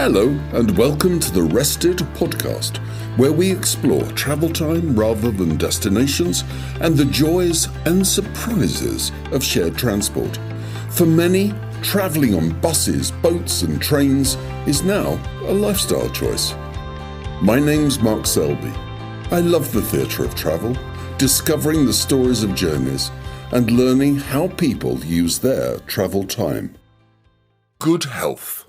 Hello and welcome to the Rested podcast, where we explore travel time rather than destinations and the joys and surprises of shared transport. For many, travelling on buses, boats and trains is now a lifestyle choice. My name's Mark Selby. I love the theatre of travel, discovering the stories of journeys and learning how people use their travel time. Good health.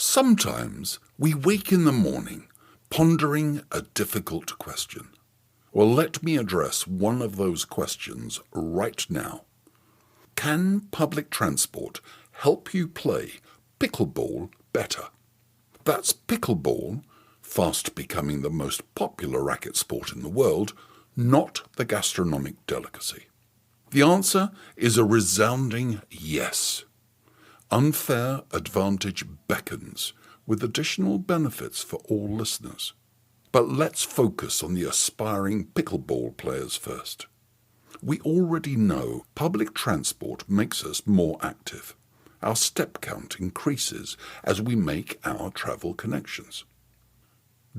Sometimes we wake in the morning pondering a difficult question. Well, let me address one of those questions right now. Can public transport help you play pickleball better? That's pickleball, fast becoming the most popular racket sport in the world, not the gastronomic delicacy. The answer is a resounding yes. Unfair advantage beckons, with additional benefits for all listeners. But let's focus on the aspiring pickleball players first. We already know public transport makes us more active. Our step count increases as we make our travel connections.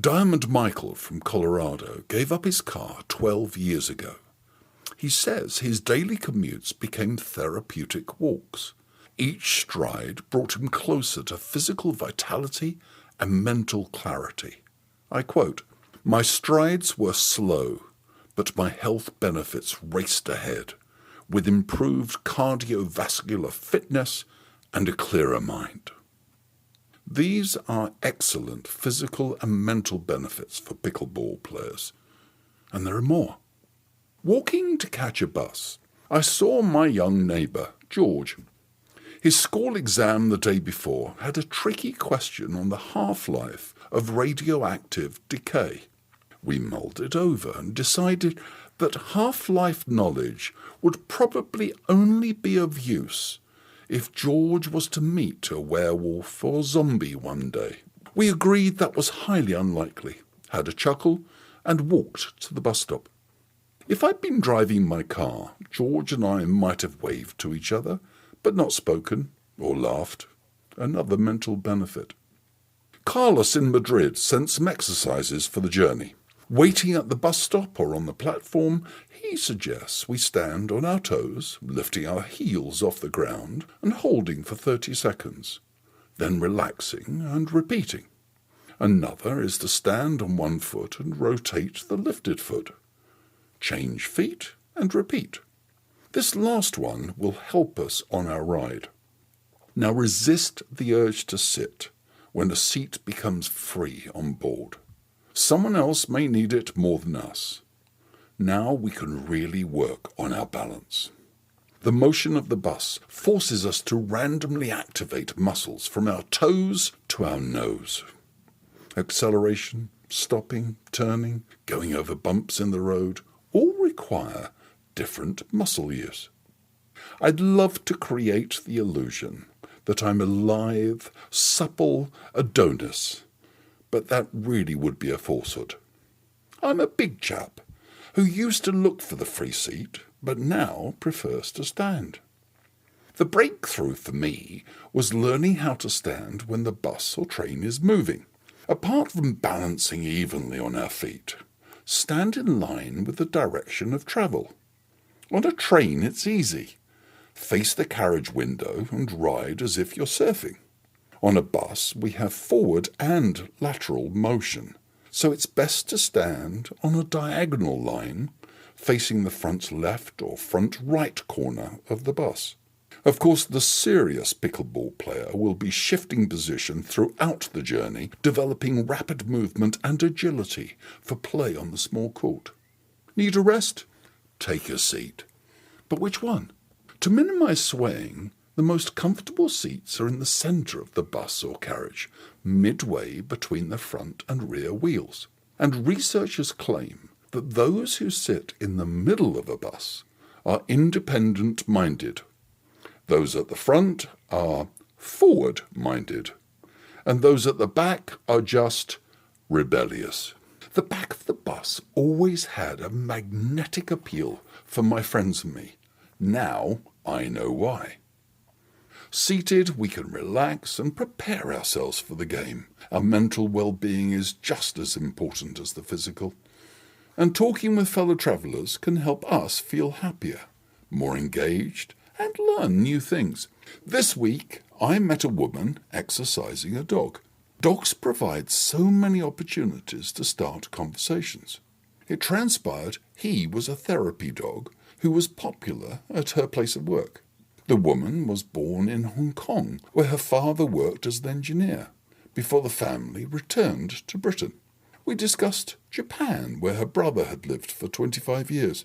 Diamond Michael from Colorado gave up his car 12 years ago. He says his daily commutes became therapeutic walks. Each stride brought him closer to physical vitality and mental clarity. I quote, "My strides were slow, but my health benefits raced ahead, with improved cardiovascular fitness and a clearer mind." These are excellent physical and mental benefits for pickleball players. And there are more. Walking to catch a bus, I saw my young neighbour, George. His school exam the day before had a tricky question on the half-life of radioactive decay. We mulled it over and decided that half-life knowledge would probably only be of use if George was to meet a werewolf or zombie one day. We agreed that was highly unlikely, had a chuckle, and walked to the bus stop. If I'd been driving my car, George and I might have waved to each other, but not spoken or laughed. Another mental benefit. Carlos in Madrid sent some exercises for the journey. Waiting at the bus stop or on the platform, he suggests we stand on our toes, lifting our heels off the ground and holding for 30 seconds, then relaxing and repeating. Another is to stand on one foot and rotate the lifted foot. Change feet and repeat. This last one will help us on our ride. Now resist the urge to sit when a seat becomes free on board. Someone else may need it more than us. Now we can really work on our balance. The motion of the bus forces us to randomly activate muscles from our toes to our nose. Acceleration, stopping, turning, going over bumps in the road all require different muscle use. I'd love to create the illusion that I'm a lithe, supple Adonis, but that really would be a falsehood. I'm a big chap who used to look for the free seat, but now prefers to stand. The breakthrough for me was learning how to stand when the bus or train is moving. Apart from balancing evenly on our feet, stand in line with the direction of travel. On a train, it's easy. Face the carriage window and ride as if you're surfing. On a bus, we have forward and lateral motion, so it's best to stand on a diagonal line, facing the front left or front right corner of the bus. Of course, the serious pickleball player will be shifting position throughout the journey, developing rapid movement and agility for play on the small court. Need a rest? Take a seat. But which one? To minimize swaying, the most comfortable seats are in the center of the bus or carriage, midway between the front and rear wheels. And researchers claim that those who sit in the middle of a bus are independent-minded. Those at the front are forward-minded, and those at the back are just rebellious. The back of the bus always had a magnetic appeal for my friends and me. Now I know why. Seated, we can relax and prepare ourselves for the game. Our mental well-being is just as important as the physical. And talking with fellow travellers can help us feel happier, more engaged, and learn new things. This week, I met a woman exercising a dog. Dogs provide so many opportunities to start conversations. It transpired he was a therapy dog who was popular at her place of work. The woman was born in Hong Kong, where her father worked as an engineer, before the family returned to Britain. We discussed Japan, where her brother had lived for 25 years.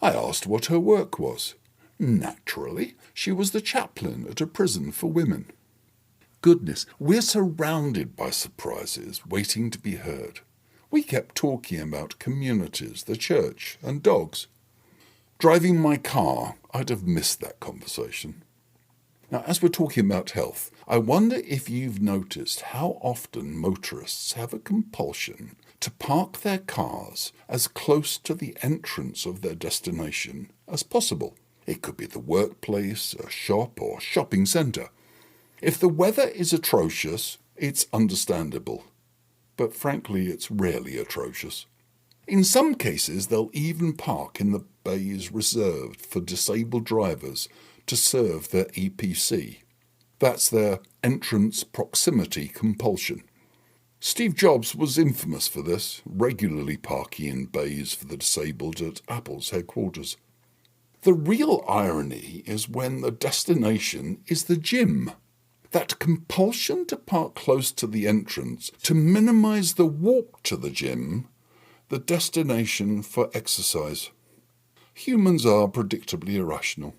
I asked what her work was. Naturally, she was the chaplain at a prison for women. Goodness, we're surrounded by surprises waiting to be heard. We kept talking about communities, the church, and dogs. Driving my car, I'd have missed that conversation. Now, as we're talking about health, I wonder if you've noticed how often motorists have a compulsion to park their cars as close to the entrance of their destination as possible. It could be the workplace, a shop, or shopping centre. If the weather is atrocious, it's understandable. But frankly, it's rarely atrocious. In some cases, they'll even park in the bays reserved for disabled drivers to serve their EPC. That's their Entrance Proximity Compulsion. Steve Jobs was infamous for this, regularly parking in bays for the disabled at Apple's headquarters. The real irony is when the destination is the gym. That compulsion to park close to the entrance to minimise the walk to the gym, the destination for exercise. Humans are predictably irrational.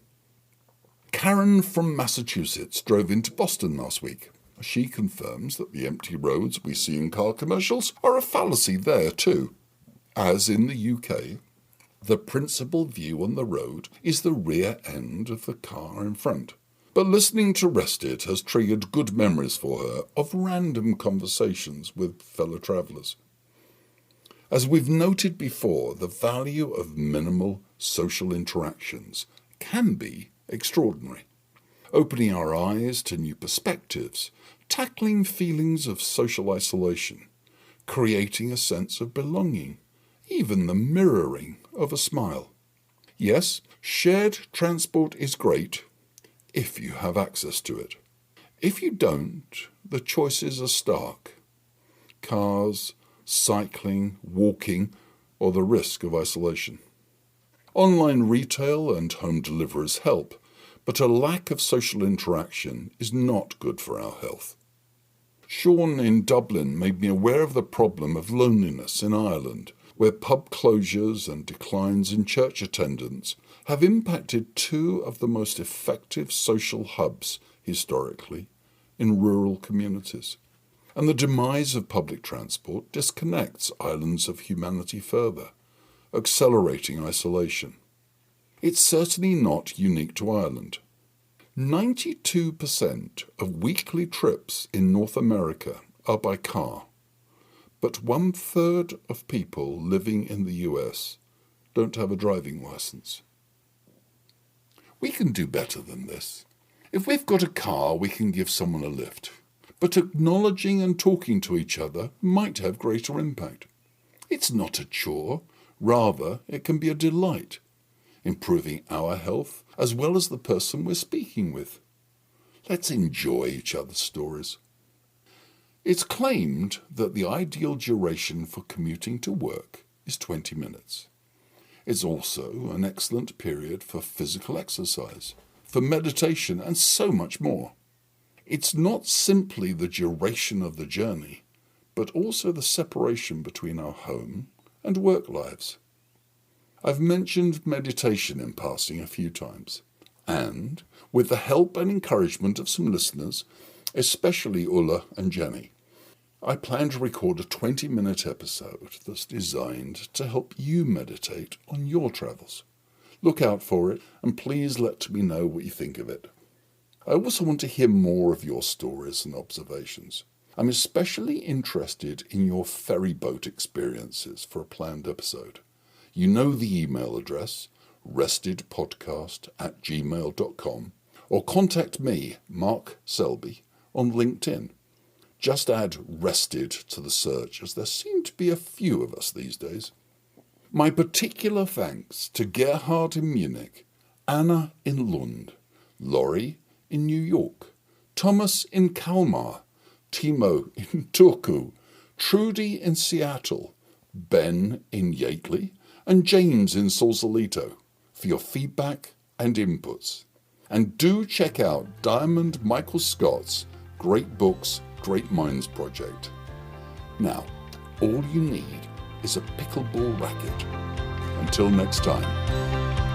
Karen from Massachusetts drove into Boston last week. She confirms that the empty roads we see in car commercials are a fallacy there too. As in the UK, the principal view on the road is the rear end of the car in front. But listening to Rested has triggered good memories for her of random conversations with fellow travellers. As we've noted before, the value of minimal social interactions can be extraordinary. Opening our eyes to new perspectives, tackling feelings of social isolation, creating a sense of belonging, even the mirroring of a smile. Yes, shared transport is great if you have access to it. If you don't, the choices are stark. Cars, cycling, walking, or the risk of isolation. Online retail and home deliverers help, but a lack of social interaction is not good for our health. Sean in Dublin made me aware of the problem of loneliness in Ireland, where pub closures and declines in church attendance have impacted two of the most effective social hubs historically in rural communities. And the demise of public transport disconnects islands of humanity further, accelerating isolation. It's certainly not unique to Ireland. 92% of weekly trips in North America are by car, but 1/3 of people living in the US don't have a driving license. We can do better than this. If we've got a car, we can give someone a lift. But acknowledging and talking to each other might have greater impact. It's not a chore, rather it can be a delight, improving our health as well as the person we're speaking with. Let's enjoy each other's stories. It's claimed that the ideal duration for commuting to work is 20 minutes. It's also an excellent period for physical exercise, for meditation, and so much more. It's not simply the duration of the journey, but also the separation between our home and work lives. I've mentioned meditation in passing a few times, and with the help and encouragement of some listeners, especially Ulla and Jenny, I plan to record a 20-minute episode that's designed to help you meditate on your travels. Look out for it, and please let me know what you think of it. I also want to hear more of your stories and observations. I'm especially interested in your ferry boat experiences for a planned episode. You know the email address, restedpodcast@gmail.com, or contact me, Mark Selby, on LinkedIn. Just add Rested to the search, as there seem to be a few of us these days. My particular thanks to Gerhard in Munich, Anna in Lund, Laurie in New York, Thomas in Kalmar, Timo in Turku, Trudy in Seattle, Ben in Yateley, and James in Sausalito for your feedback and inputs. And do check out Diamond Michael Scott's Great Books, Great Minds project. Now, all you need is a pickleball racket. Until next time,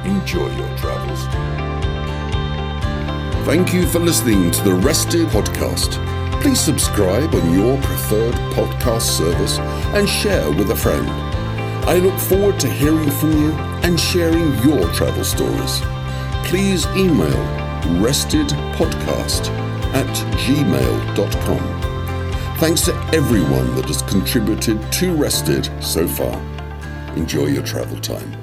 enjoy your travels. Thank you for listening to the Rested podcast. Please subscribe on your preferred podcast service and share with a friend. I look forward to hearing from you and sharing your travel stories. Please email restedpodcast@gmail.com. Thanks to everyone that has contributed to Rested so far. Enjoy your travel time.